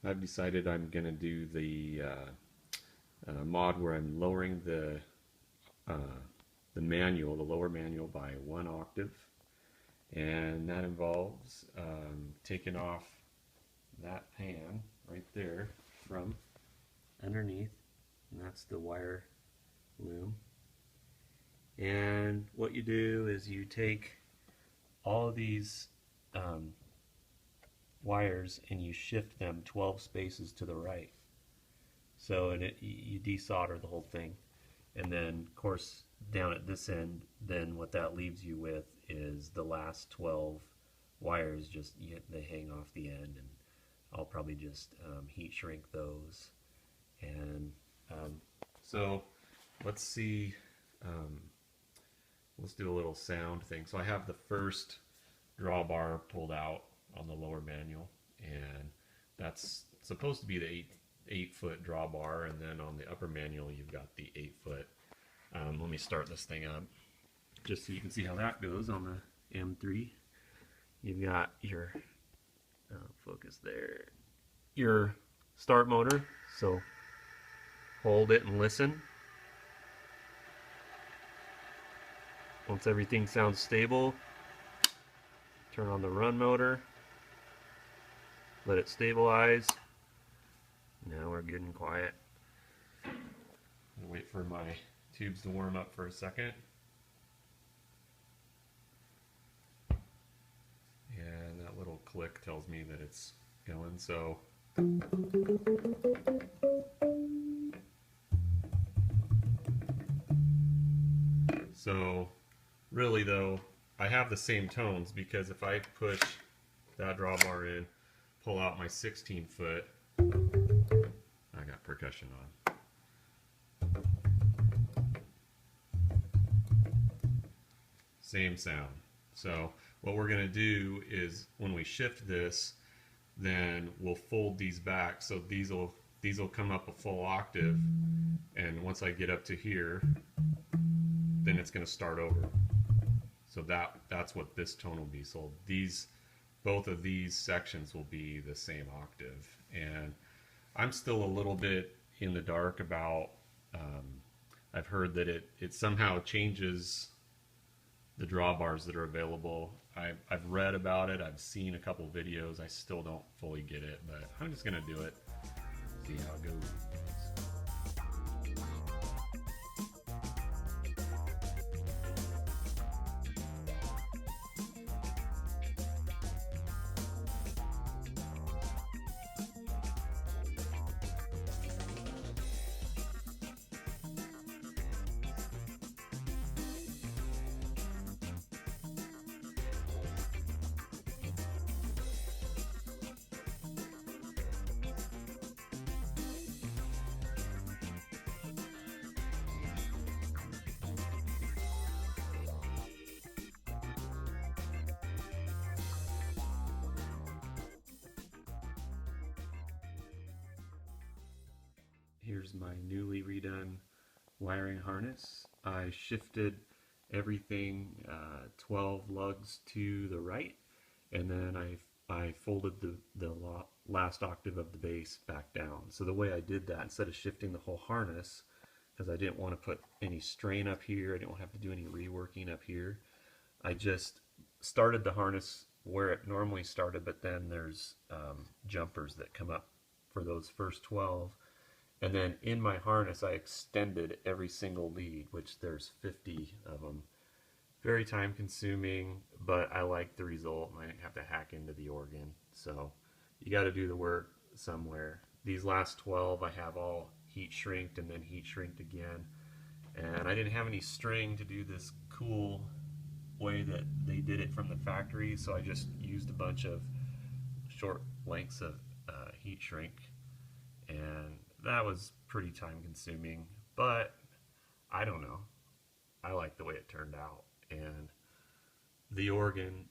I've decided I'm going to do the mod where I'm lowering uh, the manual, the lower manual, by 1 octave, and that involves taking off that pan right there from underneath, and that's the wire loom. And what you do is you take all of these um, wires and you shift them 12 spaces to the right. So you desolder the whole thing. And then, of course, down at this end, then what that leaves you with is the last 12 wires. They hang off the end, and I'll probably just heat shrink those. And so let's see. Um, let's do a little sound thing. So I have the first drawbar pulled out on the lower manual, and that's supposed to be the 8 foot drawbar, and then on the upper manual you've got the 8 foot. Let me start this thing up just so you can see how that goes on the M3. You've got your focus there, your start motor, so hold it and listen. Once everything sounds stable, turn on the run motor, let it stabilize. Now we're good and quiet. I'll wait for my tubes to warm up for a second. And that little click tells me that it's going, so really though, I have the same tones, because if I push that drawbar in, pull out my 16 foot, I got percussion on. Same sound. So what we're going to do is when we shift this, then we'll fold these back, so these will come up a full octave, and once I get up to here, then it's going to start over. So that's what this tone will be. So both of these sections will be the same octave. And I'm still a little bit in the dark about, I've heard that it somehow changes the drawbars that are available. I've read about it, I've seen a couple videos, I still don't fully get it, but I'm just gonna do it, see how it goes. Here's my newly redone wiring harness. I shifted everything 12 lugs to the right, and then I folded the last octave of the bass back down. So the way I did that, instead of shifting the whole harness, because I didn't want to put any strain up here, I didn't have to do any reworking up here, I just started the harness where it normally started, but then there's jumpers that come up for those first 12. And then in my harness, I extended every single lead, which there's 50 of them. Very time consuming, but I like the result, and I didn't have to hack into the organ. So you got to do the work somewhere. These last 12 I have all heat shrinked and then heat shrinked again. And I didn't have any string to do this cool way that they did it from the factory, so I just used a bunch of short lengths of heat shrink, and that was pretty time consuming, but I don't know, I like the way it turned out. And the organ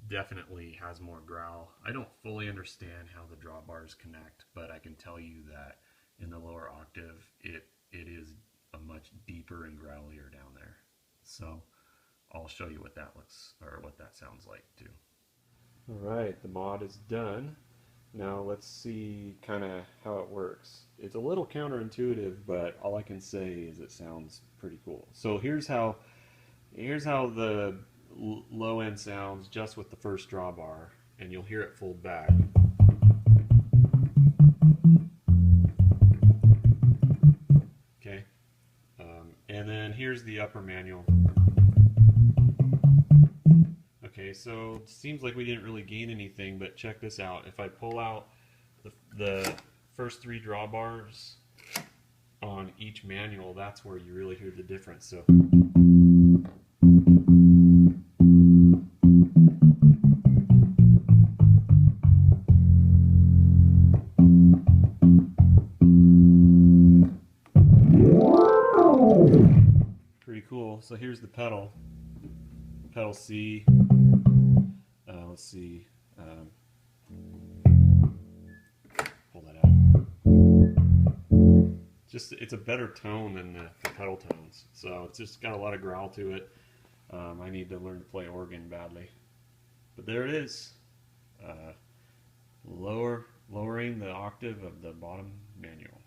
definitely has more growl. I don't fully understand how the drawbars connect, but I can tell you that in the lower octave it is a much deeper and growlier down there. So I'll show you what that looks, or what that sounds like too. Alright, the mod is done, Now let's see kind of how it works. It's a little counterintuitive, but all I can say is it sounds pretty cool. So here's how the low end sounds just with the first drawbar, and you'll hear it fold back. Okay, and then here's the upper manual. Okay, so it seems like we didn't really gain anything, but check this out. If I pull out the first three drawbars on each manual, that's where you really hear the difference. So pretty cool. So here's the pedal C. Let's see. Pull that out. It's a better tone than the pedal tones. So it's just got a lot of growl to it. I need to learn to play organ badly. But there it is. Lowering the octave of the bottom manual.